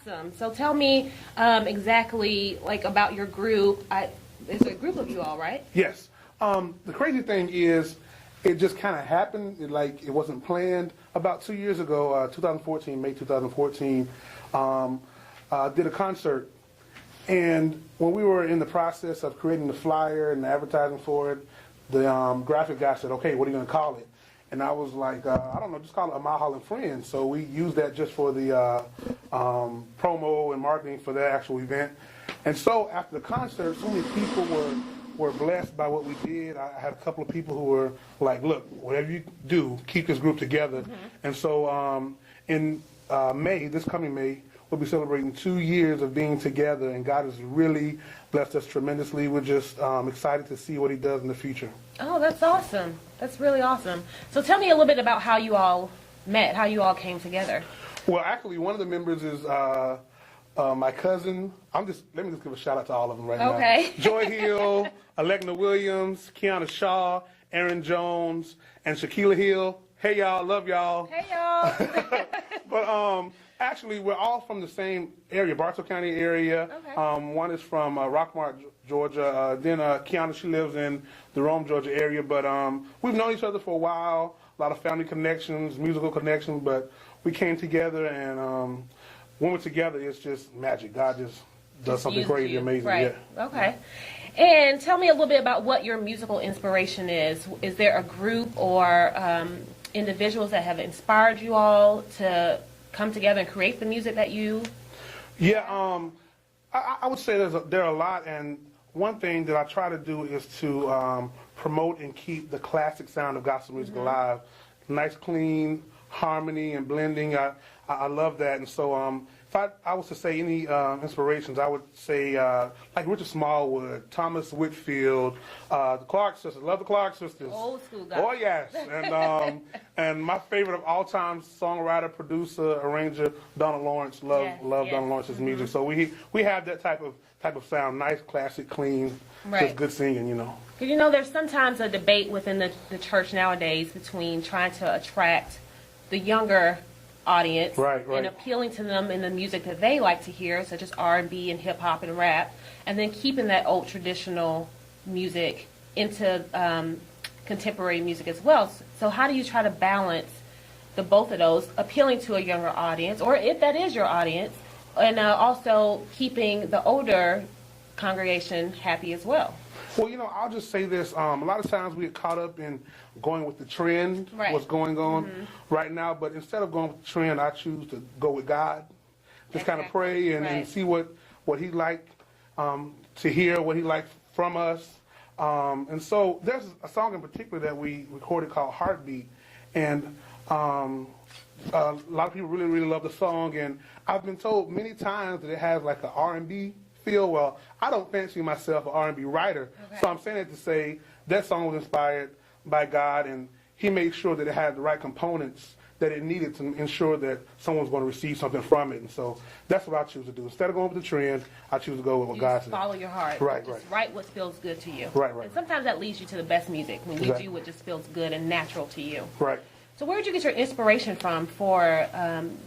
awesome. So tell me exactly like about your group. There's a group of you all, right? Yes. The crazy thing is, it just kind of happened. It wasn't planned. About 2 years ago, 2014, May 2014, did a concert. And when we were in the process of creating the flyer and the advertising for it, the graphic guy said, "Okay, what are you going to call it?" And I was like, I don't know, just call it A Mile Hauling Friends. So we used that just for the promo and marketing for that actual event. And so after the concert, so many people were blessed by what we did. I had a couple of people who were like, "Look, whatever you do, keep this group together." Mm-hmm. And so in May, this coming May, we'll be celebrating 2 years of being together, and God has really blessed us tremendously. We're just excited to see what He does in the future. Oh, that's awesome. That's really awesome. So tell me a little bit about how you all met, how you all came together. Well, actually, one of the members is my cousin. Let me just give a shout out to all of them right now. Okay. Joy Hill, Alegna Williams, Kiana Shaw, Aaron Jones, and Shaquila Hill. Hey, y'all. Love y'all. Hey, y'all. But actually, we're all from the same area, Bartow County area. Okay. One is from Rockmart, Georgia. Then Kiana, she lives in the Rome, Georgia area. But we've known each other for a while, a lot of family connections, musical connections. But we came together, and when we're together, it's just magic. God just does something crazy, amazing. Right. Yeah. Okay. And tell me a little bit about what your musical inspiration is. Is there a group or individuals that have inspired you all to come together and create the music that you? Yeah, I would say there are a lot, and one thing that I try to do is to promote and keep the classic sound of gospel music alive. Nice, clean harmony and blending. I love that, and so if I was to say any inspirations, I would say like Richard Smallwood, Thomas Whitfield, the Clark sisters. Love the Clark sisters. Old school guys. Oh yes, and my favorite of all time songwriter, producer, arranger, Donald Lawrence. Love Donald Lawrence's music. So we have that type of sound, nice, classic, clean, just good singing, you know. Because there's sometimes a debate within the church nowadays between trying to attract the younger audience and appealing to them in the music that they like to hear, such as R&B and hip hop and rap, and then keeping that old traditional music into contemporary music as well. So how do you try to balance both of those, appealing to a younger audience, or if that is your audience, and also keeping the older congregation happy as well? Well, I'll just say this. A lot of times we get caught up in going with the trend, what's going on right now. But instead of going with the trend, I choose to go with God. Just kind of pray and see what He'd like to hear, what He'd like from us. And so there's a song in particular that we recorded called Heartbeat. And a lot of people really, really love the song. And I've been told many times that it has like an R&B feel. Well, I don't fancy myself an R&B writer, so I'm saying that to say that song was inspired by God, and He made sure that it had the right components that it needed to ensure that someone's going to receive something from it. And so that's what I choose to do. Instead of going with the trend, I choose to go with what God says. Follow your heart. Just write what feels good to you. Right. And sometimes that leads you to the best music, when you do what just feels good and natural to you. Right. So where did you get your inspiration from for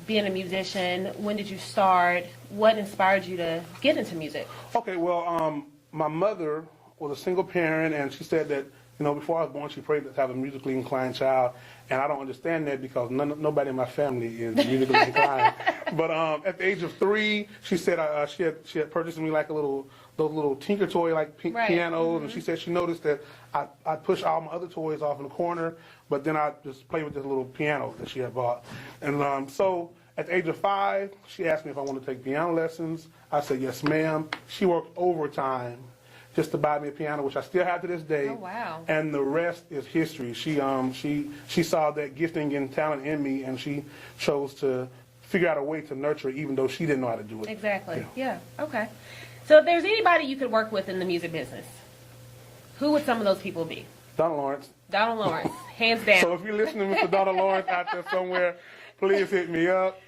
being a musician? When did you start? What inspired you to get into music? Okay, well, my mother was a single parent, and she said that, before I was born, she prayed to have a musically inclined child. And I don't understand that because nobody in my family is musically inclined. But at the age of 3, she said she had purchased me like those little tinker toy like pianos, and she said she noticed that I push all my other toys off in the corner, but then I just play with this little piano that she had bought. And so at the age of 5, she asked me if I wanted to take piano lessons. I said yes, ma'am. She worked overtime just to buy me a piano, which I still have to this day. Oh, wow. And the rest is history. She saw that gifting and talent in me, and she chose to figure out a way to nurture it, even though she didn't know how to do it. Exactly. Yeah. Okay. So if there's anybody you could work with in the music business, who would some of those people be? Donald Lawrence. Donald Lawrence, hands down. So if you're listening to Mr. Donald Lawrence out there somewhere, please hit me up.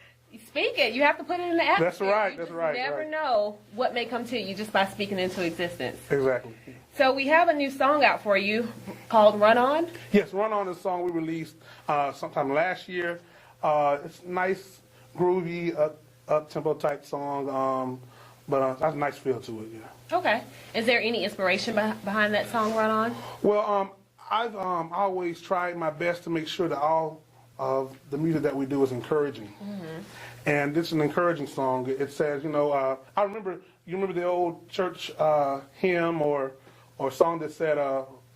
Speak it. You have to put it in the atmosphere. That's right. You That's right. You never know what may come to you just by speaking into existence. Exactly. So we have a new song out for you called Run On. Yes, Run On is a song we released sometime last year. It's nice, groovy, up-tempo type song, but that's a nice feel to it, yeah. Okay. Is there any inspiration behind that song, Run On? Well, I've always tried my best to make sure that all of the music that we do is encouraging. Mm-hmm. And this is an encouraging song. It says, you know, you remember the old church hymn or song that said,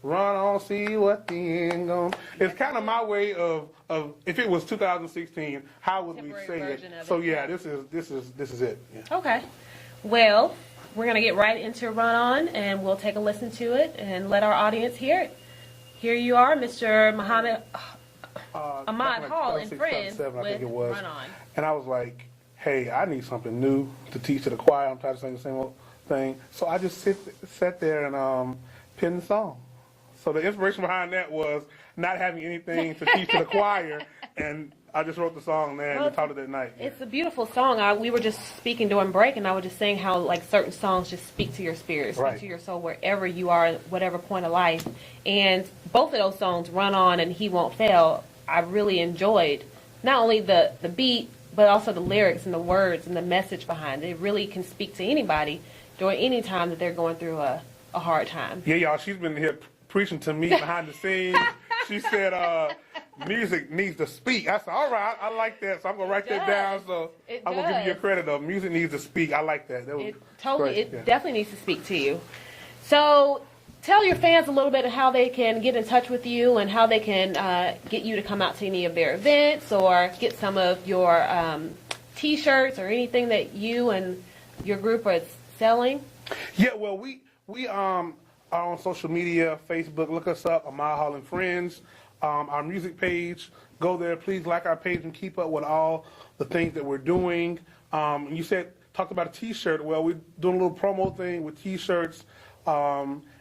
run on, see what the end goes. It's kind of my way of if it was 2016, how would we say it? So yeah, this is it. Yeah. Okay. Well, we're going to get right into Run On, and we'll take a listen to it and let our audience hear it. Here you are, Mr. Ahmad Hall and friends with Run On. And I was like, hey, I need something new to teach to the choir. I'm tired of saying the same old thing. So I just sat there and penned the song. So the inspiration behind that was not having anything to teach to the choir, and I just wrote the song there and taught it that night. It's a beautiful song. We were just speaking during break, and I was just saying how like certain songs just speak to your spirit, speak to your soul wherever you are, at whatever point of life. And both of those songs, Run On and He Won't Fail, I really enjoyed. Not only the beat, but also the lyrics and the words and the message behind it. It really can speak to anybody during any time that they're going through a hard time. Yeah, y'all, she's been here preaching to me behind the scenes. She said, music needs to speak. I said, all right, I like that, so I'm going to write that down. So I'm going to give you your credit, though. Music needs to speak. I like that. That was it definitely needs to speak to you. So tell your fans a little bit of how they can get in touch with you and how they can get you to come out to any of their events or get some of your T-shirts or anything that you and your group are selling. Yeah, well, we are on social media, Facebook. Look us up, Ahmad Hall and Friends. Our music page, go there. Please like our page and keep up with all the things that we're doing. You talked about a T-shirt. Well, we're doing a little promo thing with T-shirts.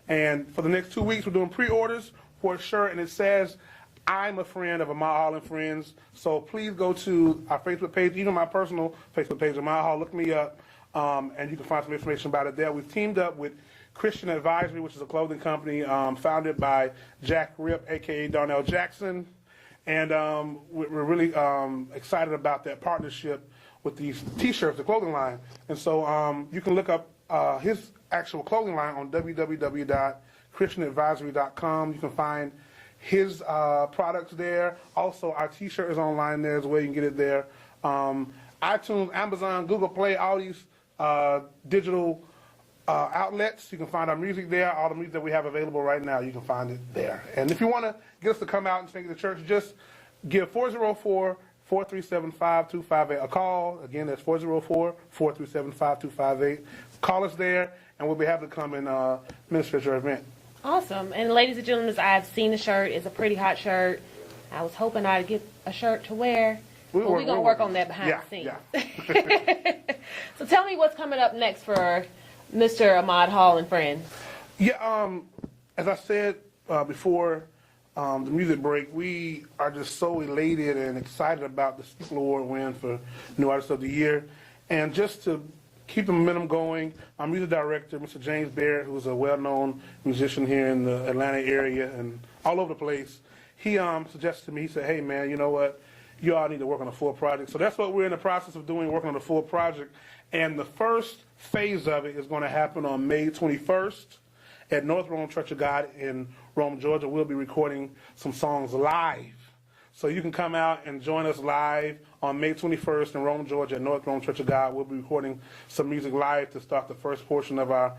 And for the next 2 weeks, we're doing pre-orders for a shirt, and it says, I'm a friend of Ahmad Hall and Friends. So please go to our Facebook page, even my personal Facebook page, Ahmad Hall. Look me up, and you can find some information about it there. We've teamed up with Christian Advisory, which is a clothing company founded by Jack Rip, a.k.a. Darnell Jackson. And we're really excited about that partnership with these T-shirts, the clothing line. And so you can look up his actual clothing line on www.christianadvisory.com. You can find his products there. Also, our T-shirt is online there as well. You can get it there. iTunes, Amazon, Google Play, all these digital outlets. You can find our music there. All the music that we have available right now, you can find it there. And if you want to get us to come out and sing at the church, just give 404-437-5258 a call. Again, that's 404-437-5258. Call us there, and we'll be happy to come and minister at your event. Awesome. And ladies and gentlemen, I've seen the shirt. It's a pretty hot shirt. I was hoping I'd get a shirt to wear. We're going to work on that behind the scenes. Yeah. So tell me what's coming up next for Mr. Ahmad Hall and Friends. Yeah, as I said before the music break, we are just so elated and excited about the Speaker Award win for New Artist of the Year. And just to keep the momentum going, our music director, Mr. James Barrett, who's a well-known musician here in the Atlanta area and all over the place, he suggested to me, he said, hey, man, you know what? You all need to work on a full project. So that's what we're in the process of doing, working on a full project. And the first phase of it is going to happen on May 21st at North Rome Church of God in Rome, Georgia. We'll be recording some songs live. So you can come out and join us live on May 21st in Rome, Georgia at North Rome Church of God. We'll be recording some music live to start the first portion of our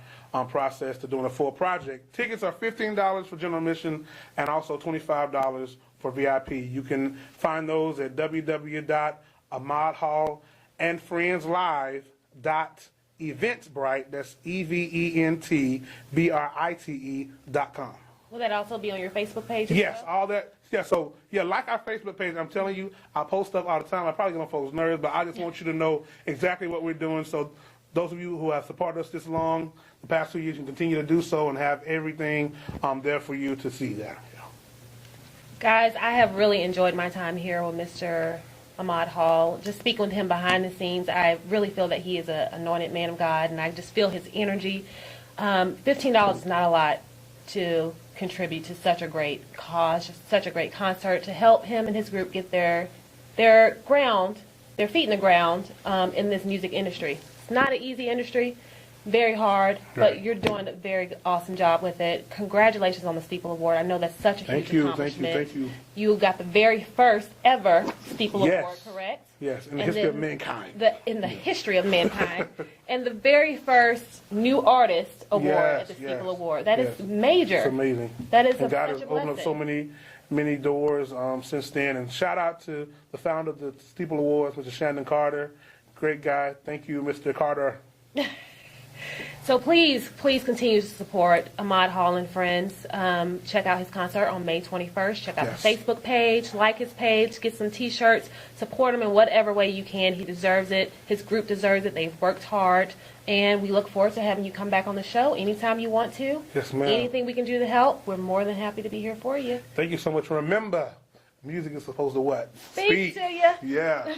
process to doing a full project. Tickets are $15 for general admission and also $25 for VIP. You can find those at www.ahmadhallandfriendslive.eventbrite, that's eventbrite.com. Will that also be on your Facebook page? Yes, all that. Yeah, so, like our Facebook page, I'm telling you, I post stuff all the time. I probably get on folks' nerves, but I just want you to know exactly what we're doing. So those of you who have supported us this long, the past 2 years, you can continue to do so and have everything there for you to see there. Yeah. Guys, I have really enjoyed my time here with Mr. Ahmad Hall. Just speaking with him behind the scenes, I really feel that he is an anointed man of God, and I just feel his energy. $15 is not a lot to contribute to such a great cause, such a great concert, to help him and his group get their ground their feet in the ground in this music industry. It's not an easy industry, very hard, but you're doing a very awesome job with it. Congratulations on the Steeple Award. I know that's such a huge accomplishment. Thank you. You got the very first ever Steeple Award, correct? Yes, in the history of mankind. In the history of mankind. And the very first new artist award at the Steeple Award. That is major. It's amazing. That is and God such has a opened up so many doors since then. And shout out to the founder of the Steeple Awards, Mr. Shandon Carter. Great guy. Thank you, Mr. Carter. So please continue to support Ahmad Hall and Friends. Check out his concert on May 21st. Check out the Facebook page, like his page, get some T-shirts, support him in whatever way you can. He deserves it. His group deserves it. They've worked hard. And we look forward to having you come back on the show anytime you want to. Yes, ma'am. Anything we can do to help, we're more than happy to be here for you. Thank you so much. Remember, music is supposed to what? Speak to you. Yeah.